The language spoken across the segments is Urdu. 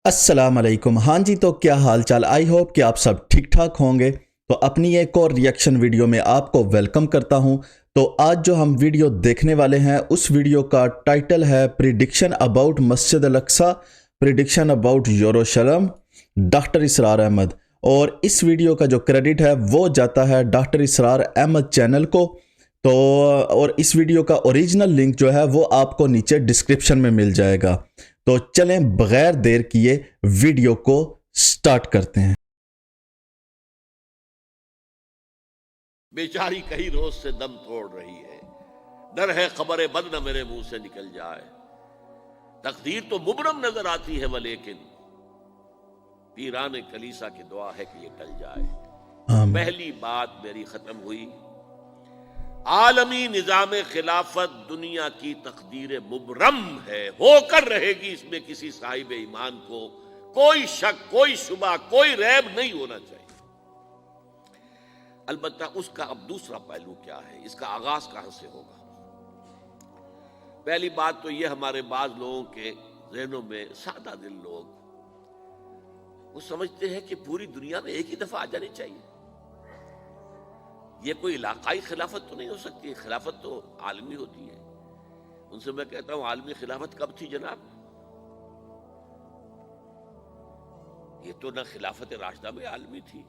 السلام علیکم. ہاں جی، تو کیا حال چال؟ آئی ہوپ کہ آپ سب ٹھیک ٹھاک ہوں گے. تو اپنی ایک اور ریئیکشن ویڈیو میں آپ کو ویلکم کرتا ہوں. تو آج جو ہم ویڈیو دیکھنے والے ہیں اس ویڈیو کا ٹائٹل ہے prediction about Masjid Al-Aqsa, prediction about Jerusalem, doctor اسرار احمد. اور اس ویڈیو کا جو کریڈٹ ہے وہ جاتا ہے ڈاکٹر اسرار احمد چینل کو. تو اور اس ویڈیو کا اوریجنل لنک جو ہے وہ آپ کو نیچے ڈسکرپشن میں مل جائے گا. تو چلیں بغیر دیر کیے ویڈیو کو سٹارٹ کرتے ہیں. بیچاری کئی روز سے دم توڑ رہی ہے، ڈر ہے خبر بد نہ میرے منہ سے نکل جائے. تقدیر تو مبرم نظر آتی ہے ولیکن پیران کلیسا کی دعا ہے کہ یہ ٹل جائے. پہلی بات میری ختم ہوئی. عالمی نظام خلافت دنیا کی تقدیر مبرم ہے، ہو کر رہے گی، اس میں کسی صاحب ایمان کو کوئی شک، کوئی شبہ، کوئی ریب نہیں ہونا چاہیے. البتہ اس کا اب دوسرا پہلو کیا ہے، اس کا آغاز کہاں سے ہوگا؟ پہلی بات تو یہ، ہمارے بعض لوگوں کے ذہنوں میں، سادہ دل لوگ وہ سمجھتے ہیں کہ پوری دنیا میں ایک ہی دفعہ آ جانی چاہیے. یہ کوئی علاقائی خلافت تو نہیں ہو سکتی، خلافت تو عالمی ہوتی ہے. ان سے میں کہتا ہوں عالمی خلافت کب تھی جناب؟ یہ تو نہ خلافت راشدہ میں عالمی تھی.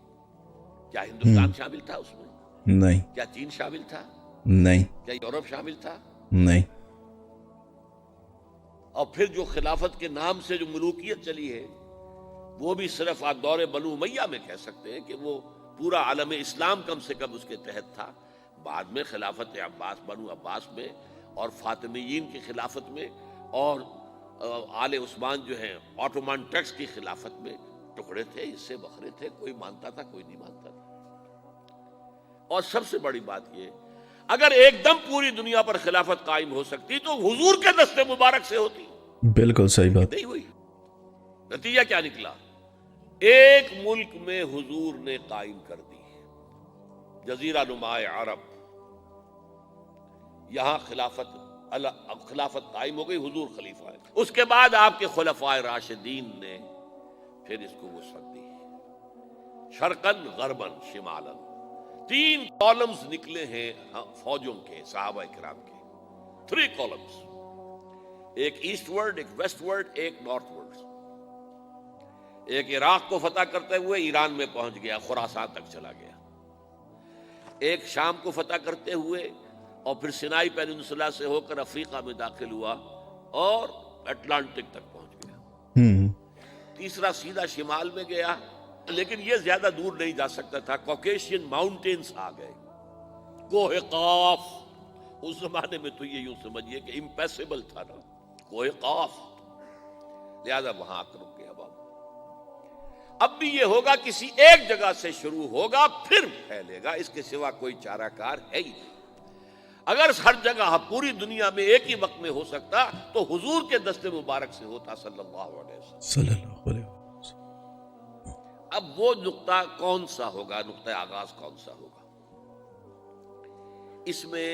کیا ہندوستان شامل تھا اس میں؟ نہیں. کیا چین شامل تھا؟ نہیں. کیا یورپ شامل تھا؟ نہیں. اور پھر جو خلافت کے نام سے جو ملوکیت چلی ہے وہ بھی صرف آپ دور بنو امیہ میں کہہ سکتے ہیں کہ وہ پورا عالم اسلام کم سے کم اس کے تحت تھا. بعد میں خلافت عباس، بنو عباس میں اور فاطمیین کی خلافت میں اور آل عثمان جو ہیں آٹومان ٹرکس کی خلافت میں ٹکڑے تھے، حصے بکھرے تھے، کوئی مانتا تھا کوئی نہیں مانتا تھا. اور سب سے بڑی بات یہ، اگر ایک دم پوری دنیا پر خلافت قائم ہو سکتی تو حضور کے دست مبارک سے ہوتی. بالکل صحیح بات. نہیں ہوئی. نتیجہ کیا نکلا؟ ایک ملک میں حضور نے قائم کر دی، جزیرہ نما عرب، یہاں خلافت قائم ہو گئی، حضور خلیفہ ہے. اس کے بعد آپ کے خلفائے راشدین نے پھر اس کو وسعت دی، شرقاً غرباً شمالاً. 3 کالمز نکلے ہیں فوجوں کے، صحابہ کرام کے. 3 کالمز، ایک ایسٹ ورڈ، ایک ویسٹ ورڈ، ایک نارتھ ورڈ. ایک عراق کو فتح کرتے ہوئے ایران میں پہنچ گیا، خراسان تک چلا گیا. ایک شام کو فتح کرتے ہوئے اور پھر سینائی پیننسولا سے ہو کر افریقہ میں داخل ہوا اور اٹلانٹک تک پہنچ گیا. تیسرا سیدھا شمال میں گیا، لیکن یہ زیادہ دور نہیں جا سکتا تھا. کوکیشین ماؤنٹینز آ گئے، کوہ قاف. اس زمانے میں تو یہ یوں سمجھیے کہ امپیسیبل تھا نا، کوہ قاف، لہذا وہاں آ کر رک گیا. اب بھی یہ ہوگا، کسی ایک جگہ سے شروع ہوگا پھر پھیلے گا، اس کے سوا کوئی چارہ کار ہے ہی نہیں. اگر ہر جگہ پوری دنیا میں ایک ہی وقت میں ہو سکتا تو حضور کے دست مبارک سے ہوتا صلی اللہ علیہ وسلم. صلی اللہ علیہ وسلم. اب وہ نقطہ کون سا ہوگا، نقطہ آغاز کون سا ہوگا؟ اس میں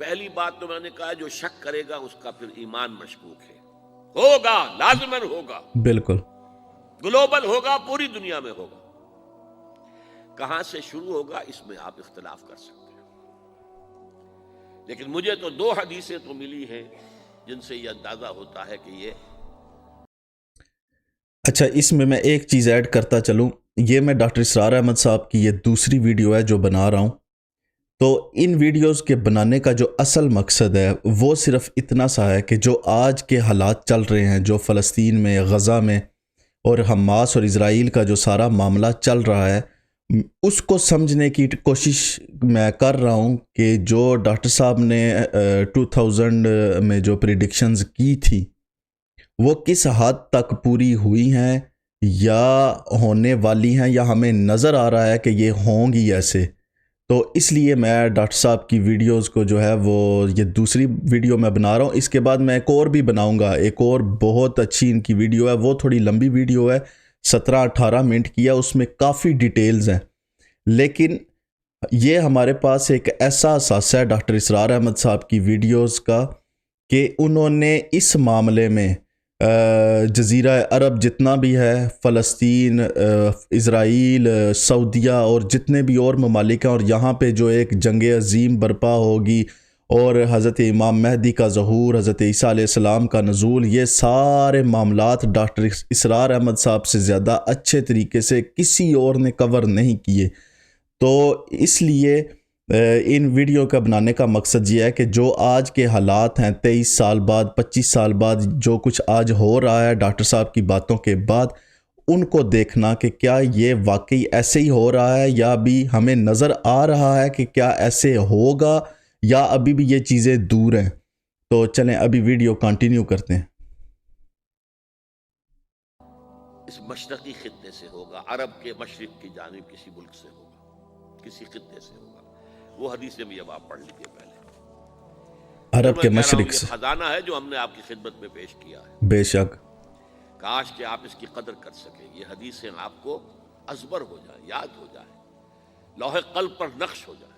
پہلی بات تو میں نے کہا، جو شک کرے گا اس کا پھر ایمان مشکوک ہے. ہوگا، لازماً ہوگا، بالکل گلوبل ہوگا، پوری دنیا میں ہوگا. کہاں سے شروع ہوگا اس میں آپ اختلاف کر سکتے ہیں، لیکن مجھے تو 2 حدیثیں تو ملی ہیں جن سے یہ اندازہ ہوتا ہے کہ یہ. اچھا، اس میں ایک چیز ایڈ کرتا چلوں. یہ میں ڈاکٹر اسرار احمد صاحب کی یہ دوسری ویڈیو ہے جو بنا رہا ہوں. تو ان ویڈیوز کے بنانے کا جو اصل مقصد ہے وہ صرف اتنا سا ہے کہ جو آج کے حالات چل رہے ہیں، جو فلسطین میں، غزہ میں اور حماس اور اسرائیل کا جو سارا معاملہ چل رہا ہے، اس کو سمجھنے کی کوشش میں کر رہا ہوں کہ جو ڈاکٹر صاحب نے 2000 میں جو پریڈکشنز کی تھی وہ کس حد تک پوری ہوئی ہیں یا ہونے والی ہیں، یا ہمیں نظر آ رہا ہے کہ یہ ہوں گی ایسے. تو اس لیے میں ڈاکٹر صاحب کی ویڈیوز کو جو ہے وہ یہ دوسری ویڈیو میں بنا رہا ہوں. اس کے بعد میں ایک اور بھی بناؤں گا، ایک اور بہت اچھی ان کی ویڈیو ہے. وہ تھوڑی لمبی ویڈیو ہے، 17-18 منٹ کی ہے، اس میں کافی ڈیٹیلز ہیں. لیکن یہ ہمارے پاس ایک ایسا اثاثہ ہے ڈاکٹر اسرار احمد صاحب کی ویڈیوز کا کہ انہوں نے اس معاملے میں جزیرہ عرب جتنا بھی ہے، فلسطین، اسرائیل، سعودیہ اور جتنے بھی اور ممالک ہیں، اور یہاں پہ جو ایک جنگ عظیم برپا ہوگی اور حضرت امام مہدی کا ظہور، حضرت عیسیٰ علیہ السلام کا نزول، یہ سارے معاملات ڈاکٹر اسرار احمد صاحب سے زیادہ اچھے طریقے سے کسی اور نے کور نہیں کیے. تو اس لیے ان ویڈیو کا بنانے کا مقصد یہ ہے کہ جو آج کے حالات ہیں، 23 سال بعد، 25 سال بعد جو کچھ آج ہو رہا ہے ڈاکٹر صاحب کی باتوں کے بعد، ان کو دیکھنا کہ کیا یہ واقعی ایسے ہی ہو رہا ہے، یا بھی ہمیں نظر آ رہا ہے کہ کیا ایسے ہوگا، یا ابھی بھی یہ چیزیں دور ہیں. تو چلیں ابھی ویڈیو کنٹینیو کرتے ہیں. اس مشرقی خطے سے ہوگا، عرب کے مشرق کی جانب کسی ملک سے ہوگا، کسی خطے سے ہوگا. وہ حدیثیں بھی اب آپ پڑھ لیجیے پہلے. عرب کے میں کہہ رہا ہوں مشرق سے. یہ خزانہ ہے جو ہم نے آپ کی خدمت میں پیش کیا ہے. بے شک. کاش کہ آپ اس کی قدر کر سکیں. یہ حدیثیں آپ کو ازبر ہو جائیں، یاد ہو جائیں، لوح قلب پر نقش ہو جائیں.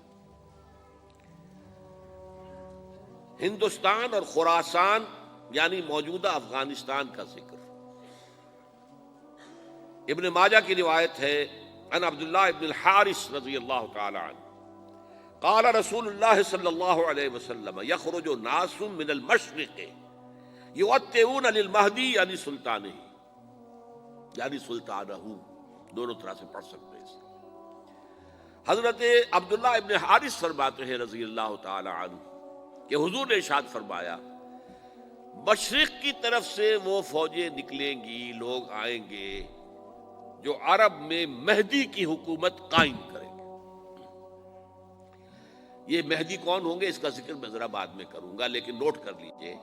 ہندوستان اور خراسان یعنی موجودہ افغانستان کا ذکر. ابن ماجہ کی روایت ہے عن عبداللہ ابن الحارث رضی اللہ تعالی عنہ قال رسول اللہ صلی اللہ علیہ وسلم یخرج ناس من المشرق یؤتئون للمہدی یعنی سلطانہ، یعنی سلطانہ، دونوں طرح سے پڑھ سکتے ہیں. حضرت عبداللہ ابن حارث فرماتے ہیں رضی اللہ تعالی عنہ کہ حضور نے ارشاد فرمایا مشرق کی طرف سے وہ فوجیں نکلیں گی، لوگ آئیں گے جو عرب میں مہدی کی حکومت قائم کریں گے. یہ مہدی کون ہوں گے اس کا ذکر میں ذرا بعد میں کروں گا، لیکن نوٹ کر لیجئے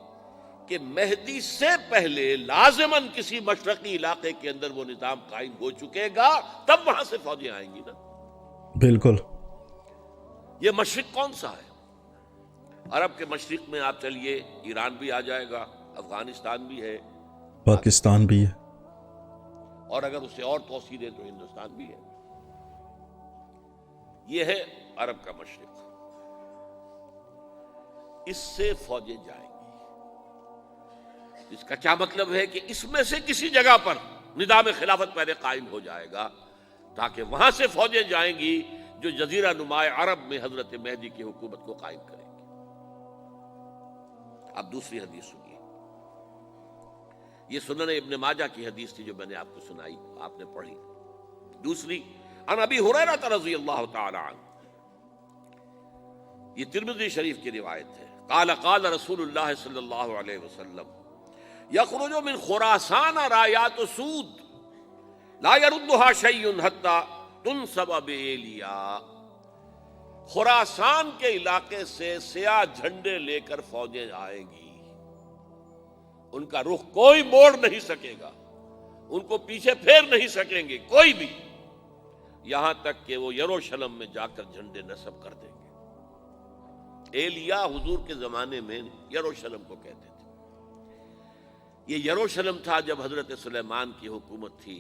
کہ مہدی سے پہلے لازماً کسی مشرقی علاقے کے اندر وہ نظام قائم ہو چکے گا، تب وہاں سے فوجیں آئیں گی نا. بالکل. یہ مشرق کون سا ہے؟ عرب کے مشرق میں آپ چلیے ایران بھی آ جائے گا، افغانستان بھی ہے، پاکستان بھی ہے، اور اگر اسے اور توسیع دیں تو ہندوستان بھی ہے. یہ ہے عرب کا مشرق. اس سے فوجیں جائیں گی. اس کا کیا مطلب ہے کہ اس میں سے کسی جگہ پر نظام خلافت پہلے قائم ہو جائے گا تاکہ وہاں سے فوجیں جائیں گی جو جزیرہ نما عرب میں حضرت مہدی کی حکومت کو قائم کریں گی. اب دوسری حدیث سنیے. یہ سنن ابن ماجہ کی حدیث تھی جو میں نے آپ کو سنائی، آپ نے پڑھی. دوسری عن ابی ہریرہ رضی اللہ تعالی عنہ، یہ ترمذی شریف کی روایت ہے. قال قال رسول اللہ صلی اللہ علیہ وسلم یخرج من خراسان رایات سود لا يردها شیء حتی تنصب بایلیا. خراسان کے علاقے سے سیاہ جھنڈے لے کر فوجیں آئیں گی، ان کا رخ کوئی موڑ نہیں سکے گا، ان کو پیچھے پھیر نہیں سکیں گے کوئی بھی، یہاں تک کہ وہ یروشلم میں جا کر جھنڈے نصب کر دیں گے. ایلیا حضور کے زمانے میں یروشلم کو کہتے تھے. یہ یروشلم تھا جب حضرت سلیمان کی حکومت تھی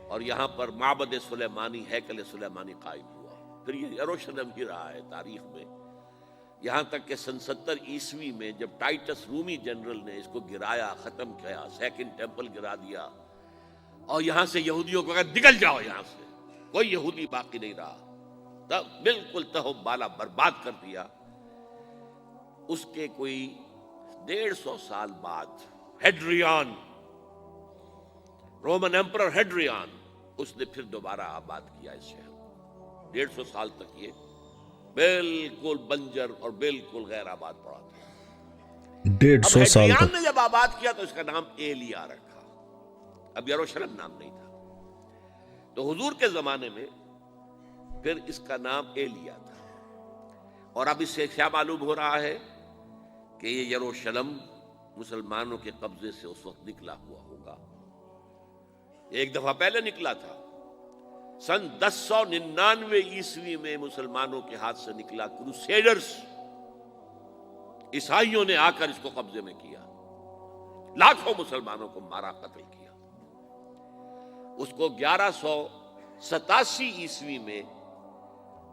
اور یہاں پر معبد سلیمانی، ہیکل سلیمانی قائم ہوا. پھر یہ یروشلم ہی رہا ہے تاریخ میں، یہاں تک کہ سن 70 عیسوی میں جب ٹائٹس رومی جنرل نے اس کو گرایا، ختم کیا، سیکنڈ ٹیمپل گرا دیا اور یہاں سے یہودیوں کو کہا نکل جاؤ، یہاں سے کوئی یہودی باقی نہیں رہا، تب بالکل تہو بالا برباد کر دیا. اس کے کوئی 150 سال بعد ہیڈریان، رومن ایمپرر ہیڈریان، اس نے پھر دوبارہ آباد کیا اس شہر کو. 150 سال تک یہ بالکل بنجر اور بالکل غیر آباد پڑا تھا. 150 سال ہیڈریان تک. نے جب آباد کیا تو اس کا نام ایلیا رکھا، اب یروشلم نام نہیں تھا. تو حضور کے زمانے میں پھر اس کا نام ایلیا تھا. اور اب اس سے کیا معلوم ہو رہا ہے کہ یہ یروشلم مسلمانوں کے قبضے سے اس وقت نکلا ہوا ہوگا. ایک دفعہ پہلے نکلا تھا، سن 1099 عیسوی میں مسلمانوں کے ہاتھ سے نکلا. کروسیڈرز، عیسائیوں نے آ کر اس کو قبضے میں کیا، لاکھوں مسلمانوں کو مارا، قتل کیا. اس کو 1187 عیسوی میں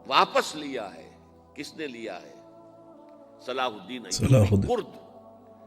واپس لیا ہے. کس نے لیا ہے؟ صلاح الدین ایوبی کرد.